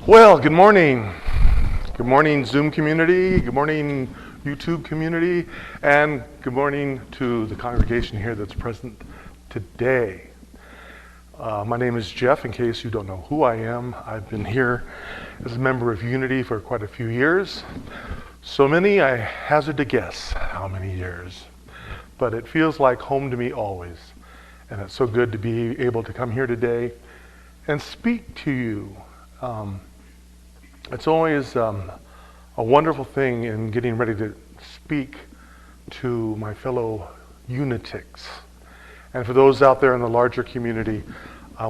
Well, good morning. Good morning, Zoom community. Good morning, YouTube community. And good morning to the congregation here that's present today. My name is Jeff, in case you don't know who I am. I've been here as a member of Unity for quite a few years. So many, I hazard to guess how many years. But it feels like home to me always. And it's so good to be able to come here today and speak to you. It's always a wonderful thing in getting ready to speak to my fellow Unitics. And for those out there in the larger community,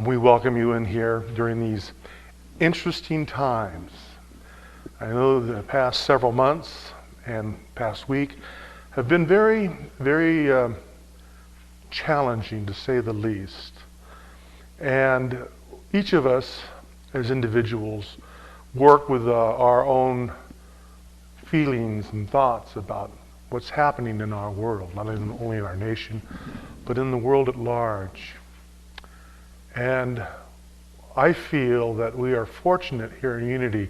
we welcome you in here during these interesting times. I know the past several months and past week have been very, very challenging, to say the least. And each of us as individuals work with our own feelings and thoughts about what's happening in our world, not only in our nation, but in the world at large. And I feel that we are fortunate here in Unity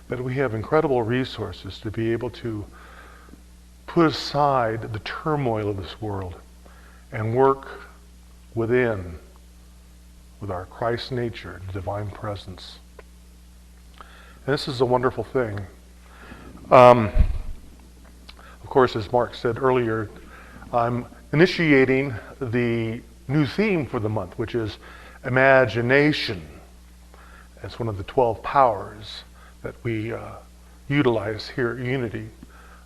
that we have incredible resources to be able to put aside the turmoil of this world and work within with our Christ nature, the divine presence. And this is a wonderful thing. Of course, as Mark said earlier, I'm initiating the new theme for the month, which is imagination. It's one of the 12 powers that we utilize here at Unity.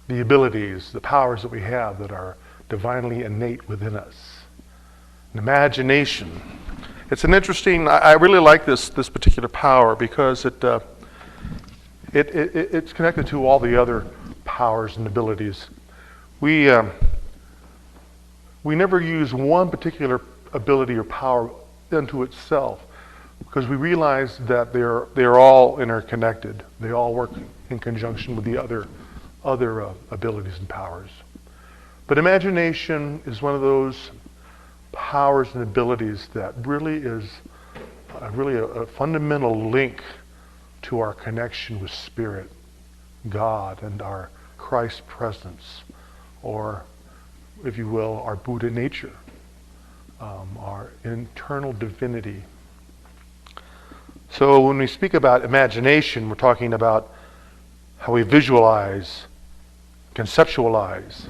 The abilities, the powers that we have that are divinely innate within us. An imagination. It's an interesting, I really like this particular power because it's connected to all the other powers and abilities. We never use one particular ability or power unto itself because we realize that they're all interconnected. They all work in conjunction with the other abilities and powers. But imagination is one of those powers and abilities that really is a fundamental link to our connection with Spirit, God, and our Christ presence, or, if you will, our Buddha nature, our internal divinity. So when we speak about imagination, we're talking about how we visualize, conceptualize,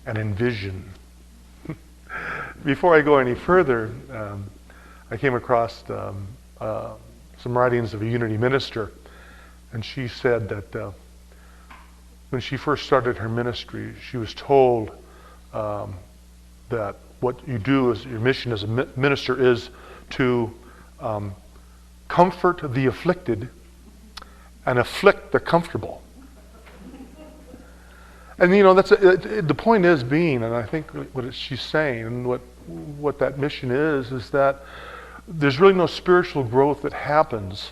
and envision. Before I go any further, I came across some writings of a Unity minister, and she said that when she first started her ministry, she was told that what you do as your mission as a minister is to comfort the afflicted and afflict the comfortable. And that's the point is being, and I think what she's saying, and what that mission is that there's really no spiritual growth that happens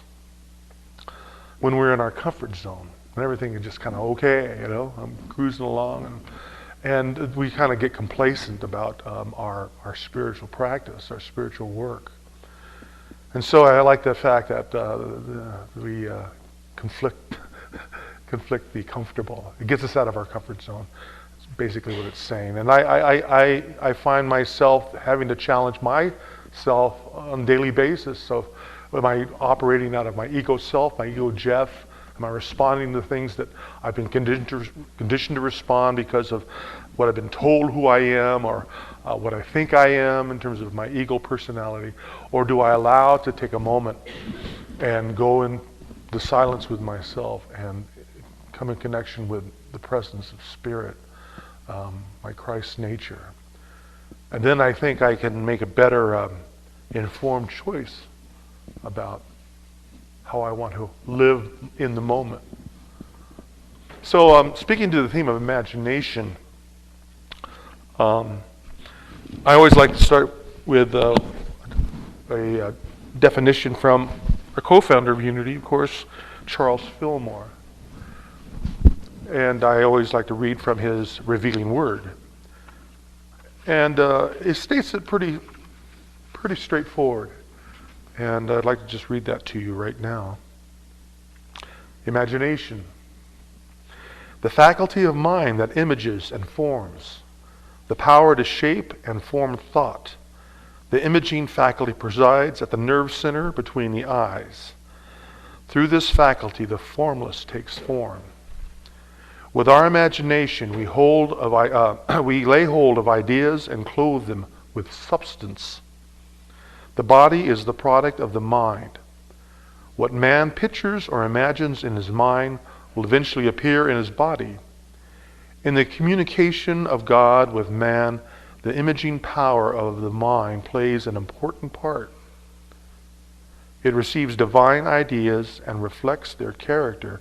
when we're in our comfort zone, when everything is just kind of okay, I'm cruising along, and we kind of get complacent about our spiritual practice, our spiritual work. And so I like the fact that we conflict the comfortable. It gets us out of our comfort zone. That's basically what it's saying. And I find myself having to challenge myself on a daily basis. So am I operating out of my ego self, my ego Jeff? Am I responding to things that I've been conditioned to respond because of what I've been told who I am, or what I think I am in terms of my ego personality? Or do I allow it to take a moment and go in the silence with myself and come in connection with the presence of Spirit, my Christ nature? And then I think I can make a better informed choice about how I want to live in the moment. So speaking to the theme of imagination, I always like to start with a definition from a co-founder of Unity, of course, Charles Fillmore. And I always like to read from his revealing word. And it states it pretty straightforward. And I'd like to just read that to you right now. Imagination. The faculty of mind that images and forms. The power to shape and form thought. The imaging faculty presides at the nerve center between the eyes. Through this faculty, the formless takes form. With our imagination, we lay hold of ideas and clothe them with substance. The body is the product of the mind. What man pictures or imagines in his mind will eventually appear in his body. In the communication of God with man, the imaging power of the mind plays an important part. It receives divine ideas and reflects their character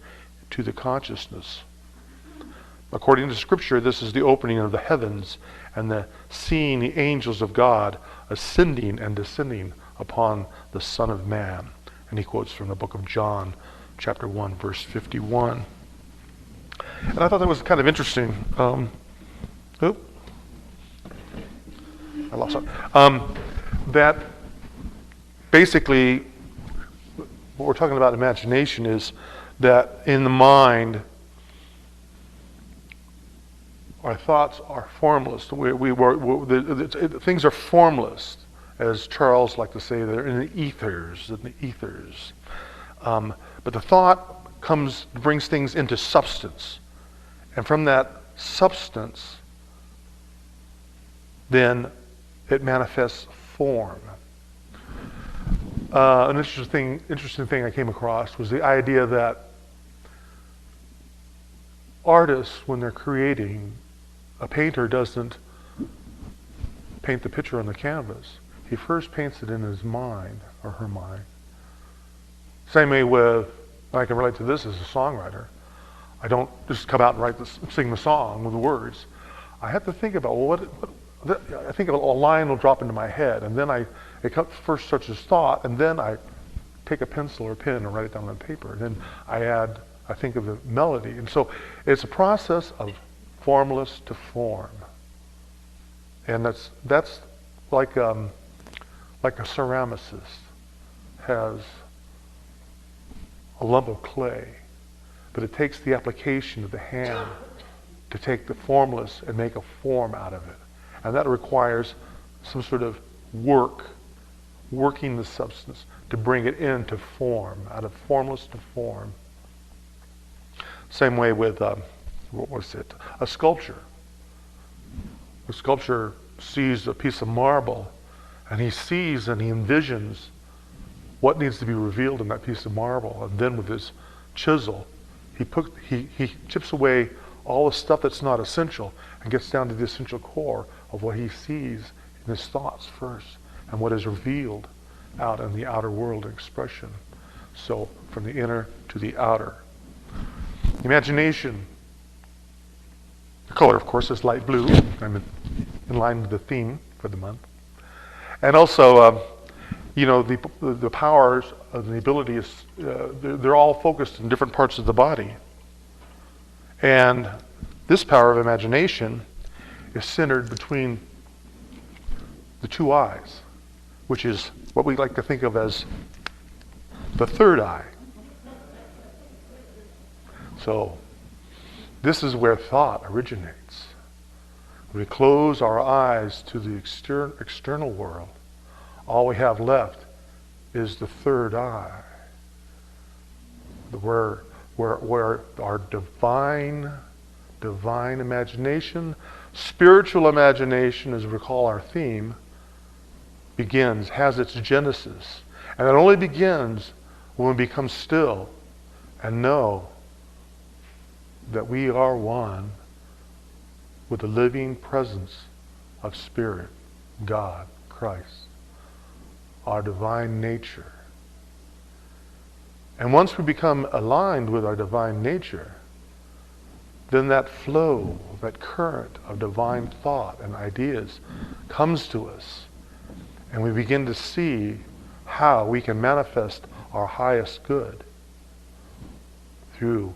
to the consciousness. According to Scripture, this is the opening of the heavens and the seeing the angels of God ascending and descending upon the Son of Man. And he quotes from the book of John, chapter 1, verse 51. And I thought that was kind of interesting. I lost it. That basically, what we're talking about imagination is that in the mind, our thoughts are formless. Things are formless, as Charles liked to say. They're in the ethers. But the thought brings things into substance, and from that substance, then it manifests form. An interesting thing I came across was the idea that artists, when they're creating, a painter doesn't paint the picture on the canvas. He first paints it in his mind, or her mind. Same way with, I can relate to this as a songwriter. I don't just come out and sing the song with the words. I have to think about, I think a line will drop into my head, and then it first starts as thought, and then I take a pencil or pen and write it down on paper. And then I think of the melody. And so it's a process of formless to form. And that's like a ceramicist has a lump of clay, but it takes the application of the hand to take the formless and make a form out of it. And that requires some sort of working the substance to bring it into form, out of formless to form. Same way with, a sculpture. A sculpture sees a piece of marble, and he sees and he envisions what needs to be revealed in that piece of marble. And then with his chisel, he chips away all the stuff that's not essential and gets down to the essential core of what he sees in his thoughts first and what is revealed out in the outer world expression. So from the inner to the outer. Imagination. The color, of course, is light blue. I'm in line with the theme for the month. And also, the powers of the ability is, they're all focused in different parts of the body. And this power of imagination is centered between the two eyes, which is what we like to think of as the third eye. So this is where thought originates. When we close our eyes to the external world, all we have left is the third eye, where our divine imagination, spiritual imagination, as we call our theme, has its genesis. And it only begins when we become still and know that we are one with the living presence of Spirit, God, Christ, our divine nature. And once we become aligned with our divine nature, then that flow, that current of divine thought and ideas comes to us, and we begin to see how we can manifest our highest good through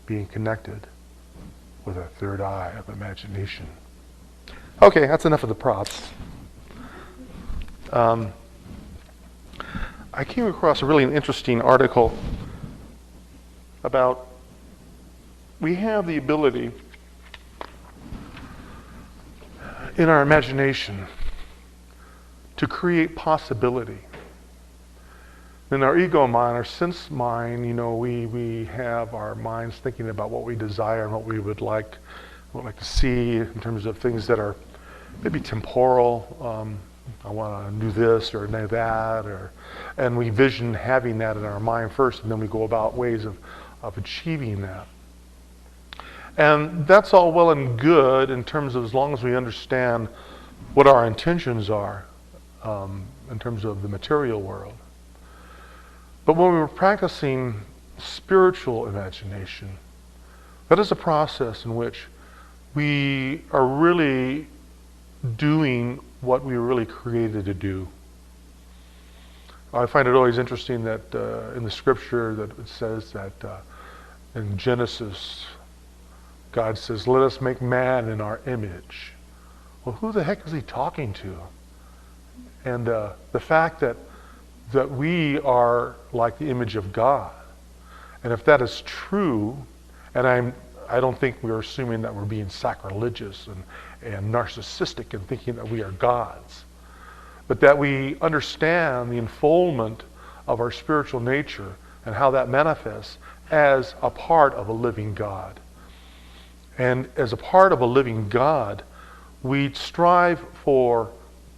being connected with our third eye of imagination. Okay, that's enough of the props. I came across a really interesting article about we have the ability in our imagination to create possibility. In our ego mind, our sense mind, we have our minds thinking about what we desire and what we would like to see in terms of things that are maybe temporal. I want to do this or do that, and we vision having that in our mind first, and then we go about ways of achieving that. And that's all well and good in terms of as long as we understand what our intentions are in terms of the material world. But when we were practicing spiritual imagination, that is a process in which we are really doing what we were really created to do. I find it always interesting that in the scripture that it says that in Genesis, God says, "Let us make man in our image." Well, who the heck is he talking to? And the fact that we are like the image of God. And if that is true, and I don't think we're assuming that we're being sacrilegious and narcissistic in thinking that we are gods, but that we understand the unfoldment of our spiritual nature and how that manifests as a part of a living God. And as a part of a living God, we strive for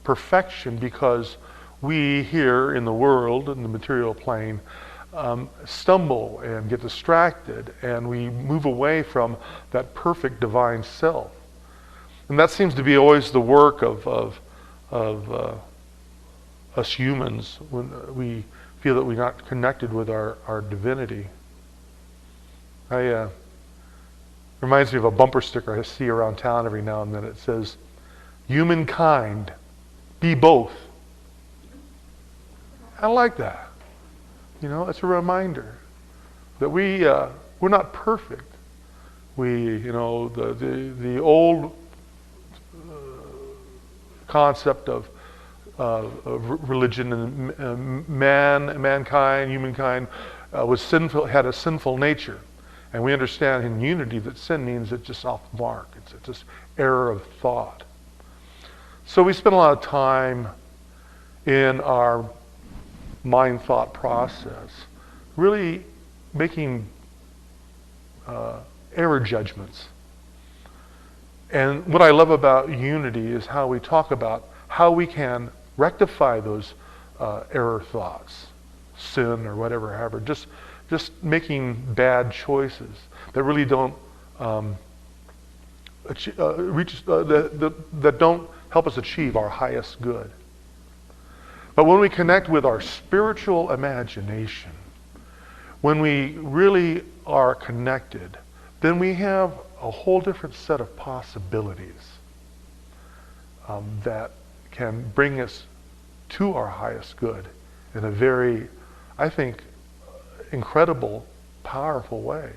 perfection because we here in the world, in the material plane, stumble and get distracted, and we move away from that perfect divine self. And that seems to be always the work of us humans when we feel that we're not connected with our divinity. Reminds me of a bumper sticker I see around town every now and then. It says, "Humankind, be both." I like that. It's a reminder that we're not perfect. The old concept of religion and mankind, humankind was sinful, had a sinful nature, and we understand in unity that sin means it's just off the mark. It's just error of thought. So we spend a lot of time in our mind thought process, really making error judgments. And what I love about unity is how we talk about how we can rectify those error thoughts, sin or whatever, just making bad choices that really don't that don't help us achieve our highest good. But when we connect with our spiritual imagination, when we really are connected, then we have a whole different set of possibilities that can bring us to our highest good in a very, I think, incredible, powerful way.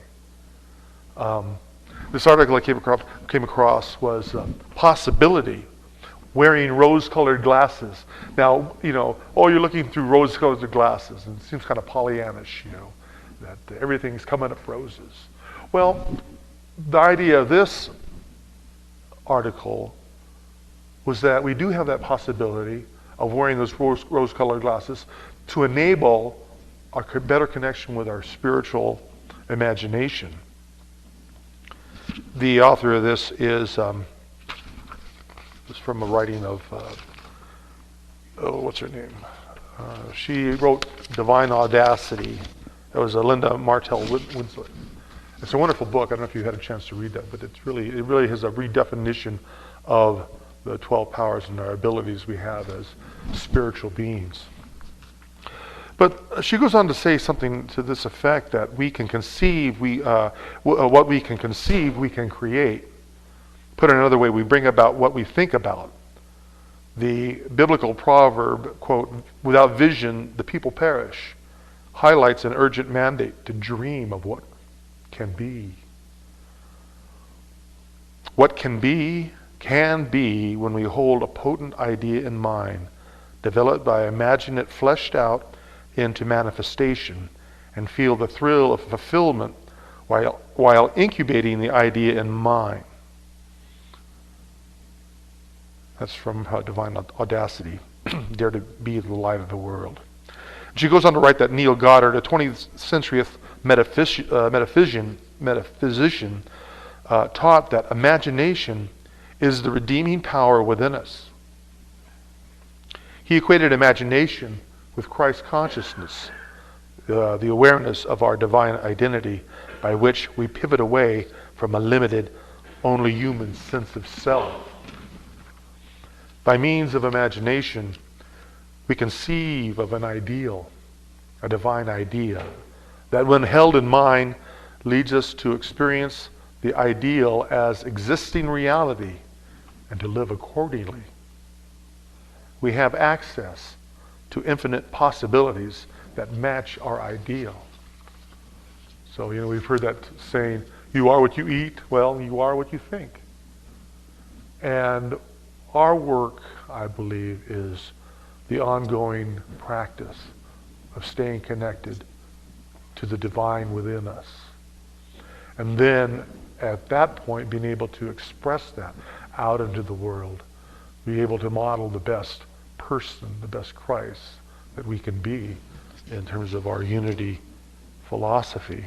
This article I came across was possibility. Wearing rose-colored glasses. Now, you're looking through rose-colored glasses, and it seems kind of Pollyannish, that everything's coming up roses. Well, the idea of this article was that we do have that possibility of wearing those rose-colored glasses to enable a better connection with our spiritual imagination. The author of this is from a writing of, what's her name? She wrote Divine Audacity. That was Linda Martell Winslet. It's a wonderful book. I don't know if you had a chance to read that, but it really has a redefinition of the 12 powers and our abilities we have as spiritual beings. But she goes on to say something to this effect, that we can conceive, what we can conceive, we can create. Put it another way, we bring about what we think about. The biblical proverb, quote, "Without vision, the people perish," highlights an urgent mandate to dream of what can be. What can be when we hold a potent idea in mind, developed by imagining it fleshed out into manifestation, and feel the thrill of fulfillment while incubating the idea in mind. That's from Divine Audacity. Dare to be the light of the world. She goes on to write that Neil Goddard, a 20th century metaphysician, taught that imagination is the redeeming power within us. He equated imagination with Christ consciousness, the awareness of our divine identity, by which we pivot away from a limited, only human sense of self. By means of imagination, we conceive of an ideal, a divine idea, that when held in mind leads us to experience the ideal as existing reality and to live accordingly. We have access to infinite possibilities that match our ideal. So, we've heard that saying, you are what you eat. Well, you are what you think. And our work, I believe, is the ongoing practice of staying connected to the divine within us. And then, at that point, being able to express that out into the world, be able to model the best person, the best Christ that we can be in terms of our unity philosophy.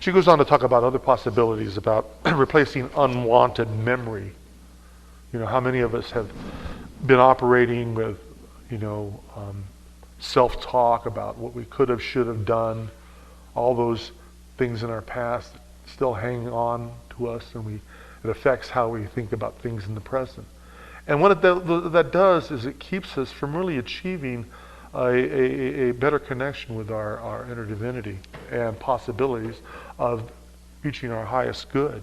She goes on to talk about other possibilities about replacing unwanted memory. How many of us have been operating with, self-talk about what we could have, should have done, all those things in our past still hang on to us, and it affects how we think about things in the present. And what that does is it keeps us from really achieving a better connection with our inner divinity and possibilities of reaching our highest good.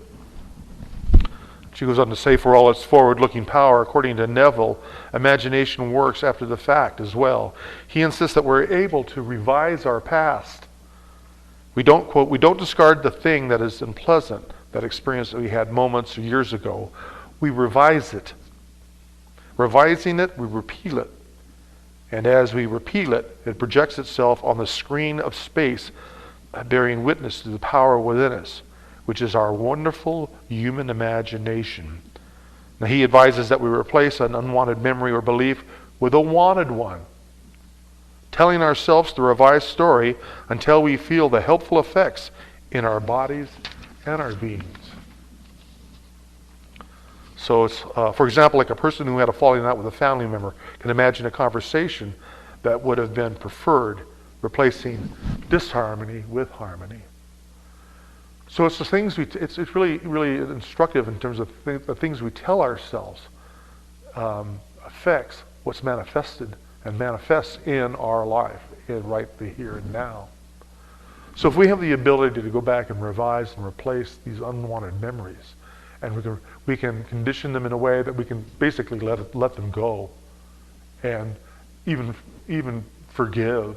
She goes on to say, for all its forward-looking power, according to Neville, imagination works after the fact as well. He insists that we're able to revise our past. We don't, quote, we don't discard the thing that is unpleasant, that experience that we had moments or years ago. We revise it. Revising it, we repeal it. And as we repeal it, it projects itself on the screen of space, bearing witness to the power within us, which is our wonderful human imagination. Now, he advises that we replace an unwanted memory or belief with a wanted one, telling ourselves the revised story until we feel the helpful effects in our bodies and our beings. So it's, for example, like a person who had a falling out with a family member can imagine a conversation that would have been preferred, replacing disharmony with harmony. So it's the things it's really, really instructive in terms of the things we tell ourselves affects what's manifested and manifests in our life, right the here and now. So if we have the ability to go back and revise and replace these unwanted memories, and we can condition them in a way that we can basically let them go, and even forgive,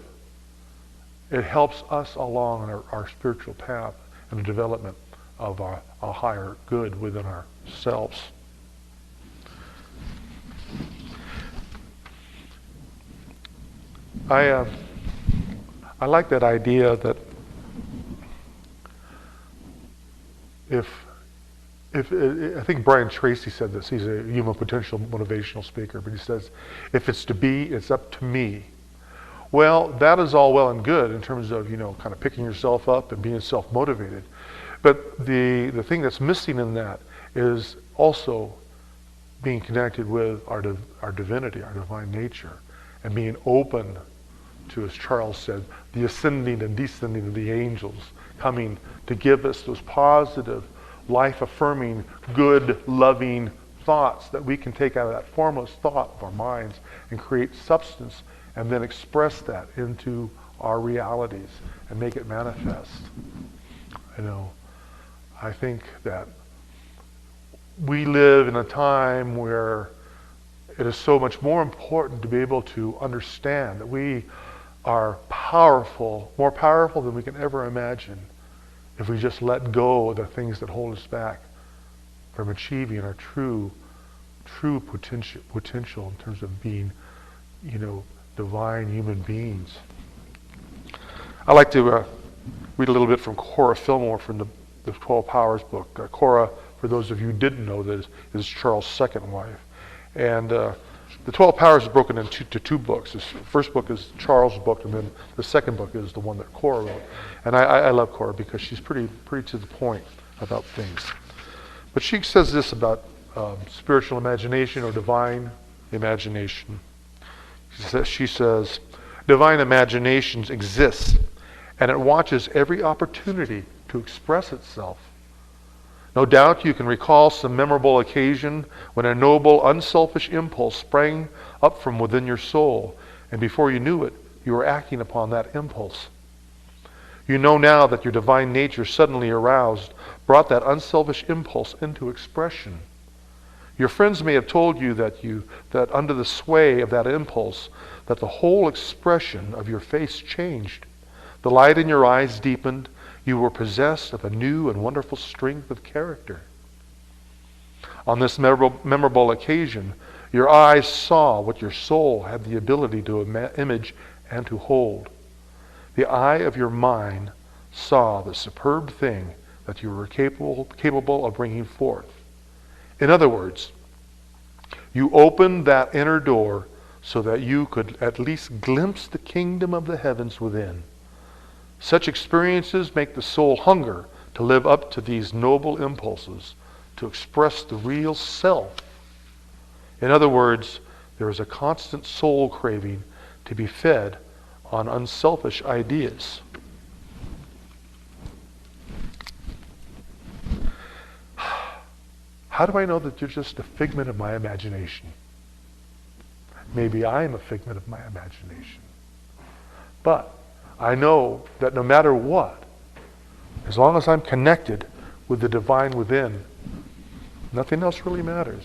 it helps us along in our spiritual path and the development of a higher good within ourselves. I like that idea that I think Brian Tracy said this. He's a human potential motivational speaker, but he says, if it's to be, it's up to me. Well, that is all well and good in terms of, kind of picking yourself up and being self-motivated. But the thing that's missing in that is also being connected with our divinity, our divine nature, and being open to, as Charles said, the ascending and descending of the angels coming to give us those positive, life-affirming, good, loving thoughts that we can take out of that formless thought of our minds and create substance and then express that into our realities and make it manifest. I think that we live in a time where it is so much more important to be able to understand that we are powerful, more powerful than we can ever imagine, if we just let go of the things that hold us back from achieving our true potential in terms of being, divine human beings. I like to read a little bit from Cora Fillmore from the 12 Powers book. Cora, for those of you who didn't know, that is Charles' second wife. And the 12 Powers is broken into two books. The first book is Charles' book, and then the second book is the one that Cora wrote. And I love Cora because she's pretty to the point about things. But she says this about spiritual imagination or divine imagination. She says, divine imagination exists, and it watches every opportunity to express itself. No doubt you can recall some memorable occasion when a noble, unselfish impulse sprang up from within your soul, and before you knew it, you were acting upon that impulse. You know now that your divine nature, suddenly aroused, brought that unselfish impulse into expression. Your friends may have told you that under the sway of that impulse, that the whole expression of your face changed. The light in your eyes deepened. You were possessed of a new and wonderful strength of character. On this memorable occasion, your eyes saw what your soul had the ability to image and to hold. The eye of your mind saw the superb thing that you were capable of bringing forth. In other words, you opened that inner door so that you could at least glimpse the kingdom of the heavens within. Such experiences make the soul hunger to live up to these noble impulses, to express the real self. In other words, there is a constant soul craving to be fed on unselfish ideas. How do I know that you're just a figment of my imagination? Maybe I am a figment of my imagination. But I know that no matter what, as long as I'm connected with the divine within, nothing else really matters.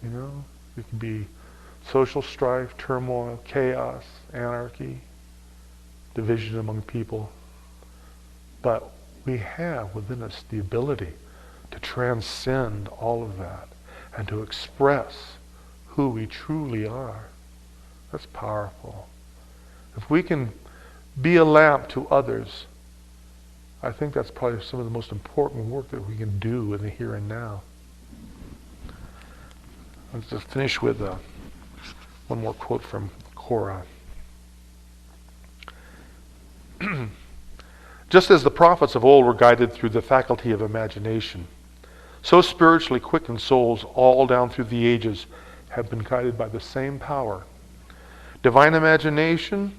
You know, it can be social strife, turmoil, chaos, anarchy, division among people. But we have within us the ability to transcend all of that and to express who we truly are. That's powerful. If we can be a lamp to others, I think that's probably some of the most important work that we can do in the here and now. Let's just finish with one more quote from Cora. Just as the prophets of old were guided through the faculty of imagination, so spiritually quickened souls all down through the ages have been guided by the same power. Divine imagination,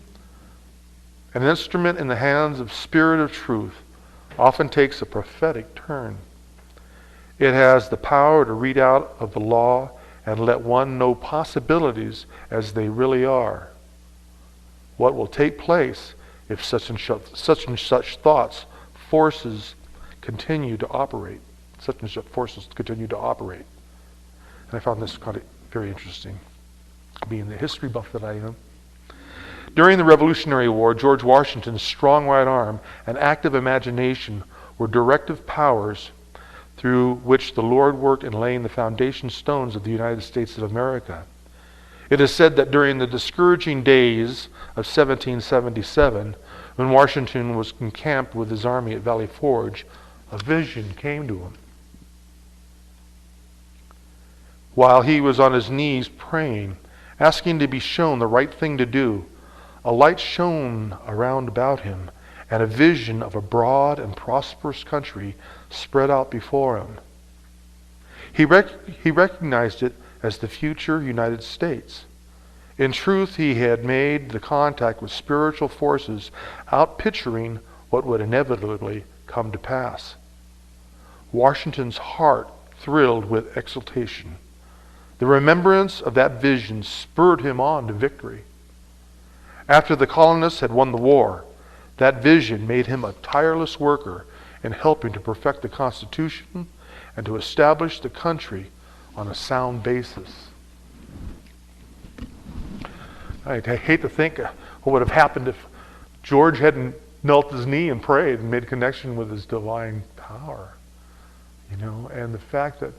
an instrument in the hands of Spirit of Truth, often takes a prophetic turn. It has the power to read out of the law and let one know possibilities as they really are. What will take place if such and such thoughts, forces continue to operate. Such and such forces continue to operate. And I found this kind of very interesting, being the history buff that I am. During the Revolutionary War, George Washington's strong right arm and active imagination were directive powers through which the Lord worked in laying the foundation stones of the United States of America. It is said that during the discouraging days of 1777, when Washington was encamped with his army at Valley Forge, a vision came to him. While he was on his knees praying, asking to be shown the right thing to do, a light shone around about him, and a vision of a broad and prosperous country spread out before him. He recognized it as the future United States. In truth, he had made the contact with spiritual forces outpicturing what would inevitably come to pass. Washington's heart thrilled with exultation. The remembrance of that vision spurred him on to victory. After the colonists had won the war, that vision made him a tireless worker in helping to perfect the Constitution and to establish the country on a sound basis. I hate to think what would have happened if George hadn't knelt his knee and prayed and made a connection with his divine power. You know, and the fact that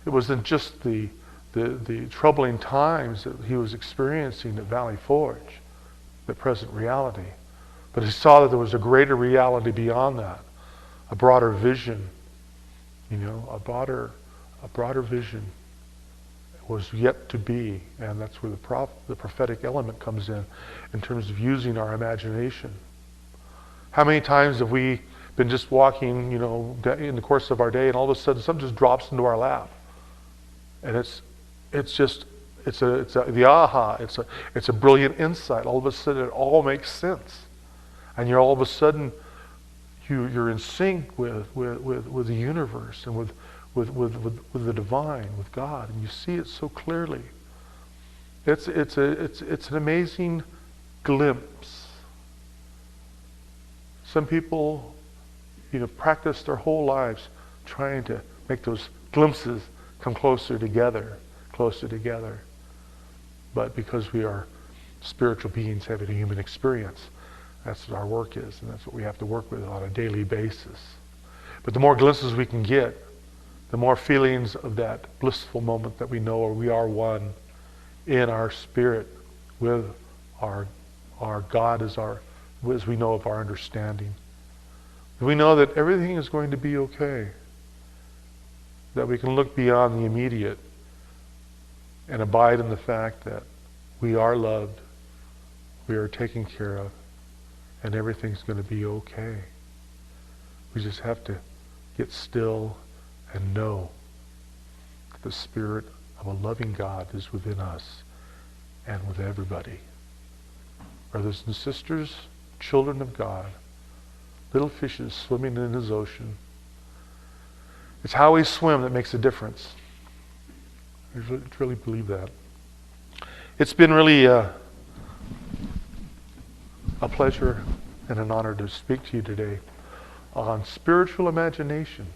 it wasn't just the troubling times that he was experiencing at Valley Forge, the present reality, But he saw that there was a greater reality beyond that, a broader vision, a broader vision was yet to be, and that's where the prophetic element comes in terms of using our imagination. How many times have we been just walking, in the course of our day, and all of a sudden something just drops into our lap, and it's the aha, it's a brilliant insight. All of a sudden, it all makes sense, and you're all of a sudden you're in sync with the universe and with the divine, with God, and you see it so clearly. It's an amazing glimpse. Some people, practice their whole lives trying to make those glimpses come closer together. But because we are spiritual beings having a human experience, that's what our work is, and that's what we have to work with on a daily basis. But the more glimpses we can get, the more feelings of that blissful moment that we know we are one in our spirit with our God as we know of our understanding. We know that everything is going to be okay. That we can look beyond the immediate and abide in the fact that we are loved, we are taken care of, and everything's going to be okay. We just have to get still and know that the Spirit of a loving God is within us and with everybody. Brothers and sisters, children of God, little fishes swimming in His ocean. It's how we swim that makes a difference. I really believe that. It's been really a pleasure and an honor to speak to you today on spiritual imagination.